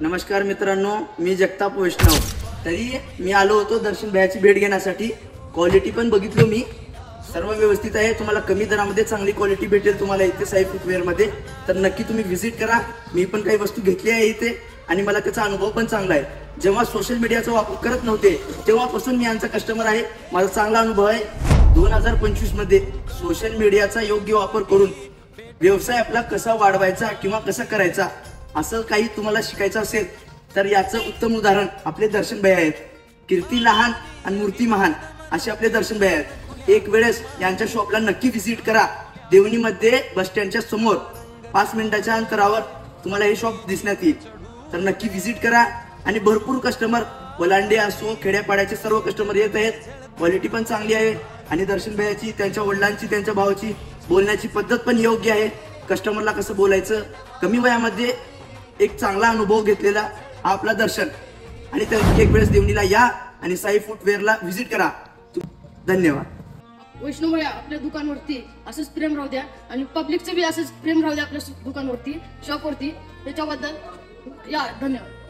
नमस्कार मित्रांनो, मी जगताप वैष्णव. तरी मी आलो होतो दर्शन भैयाची भेट घेण्यासाठी. क्वालिटी पण बघितलो मी, सर्व व्यवस्थित आहे. तुम्हाला कमी दरामध्ये चांगली क्वालिटी भेटेल तुम्हाला इथे साई फुटवेअरमध्ये. तर नक्की तुम्ही व्हिजिट करा. मी पण काही वस्तू घेतली आहे इथे आणि मला त्याचा अनुभव पण चांगला आहे. जेव्हा सोशल मीडियाचा वापर करत नव्हते तेव्हापासून मी यांचा कस्टमर आहे. माझा चांगला अनुभव आहे. 2025 मध्ये सोशल मीडियाचा योग्य वापर करून व्यवसाय आपला कसा वाढवायचा किंवा कसा करायचा असं काही तुम्हाला शिकायचं असेल तर याचं उत्तम उदाहरण आपले दर्शन भैया आहेत. कीर्ती लहान आणि मूर्ती महान असे आपले दर्शन भैया आहेत. एक वेळेस यांच्या शॉपला नक्की व्हिजिट करा. देवणीमध्ये बस स्टँडच्या समोर 5 मिनिटाच्या अंतरावर तुम्हाला हे शॉप दिसण्यात येईल. तर नक्की व्हिजिट करा. आणि भरपूर कस्टमर वलांडे असो खेड्यापाड्याचे सर्व कस्टमर येत आहेत. क्वालिटी पण चांगली आहे आणि दर्शन भैयाची, त्यांच्या वडिलांची, त्यांच्या भावाची बोलण्याची पद्धत पण योग्य आहे. कस्टमरला कसं बोलायचं, कमी वयामध्ये एक चांगला अनुभव घेतलेला हा आपला दर्शन. आणि एक वेळेस देवणीला या आणि साई फुटवेअरला व्हिजिट करा. धन्यवाद. वैष्णव भैया आपल्या दुकानवरती असंच प्रेम राहू द्या आणि पब्लिकचं बी असंच प्रेम राहू द्या आपल्या दुकानवरती, शॉपवरती. त्याच्याबद्दल या धन्यवाद.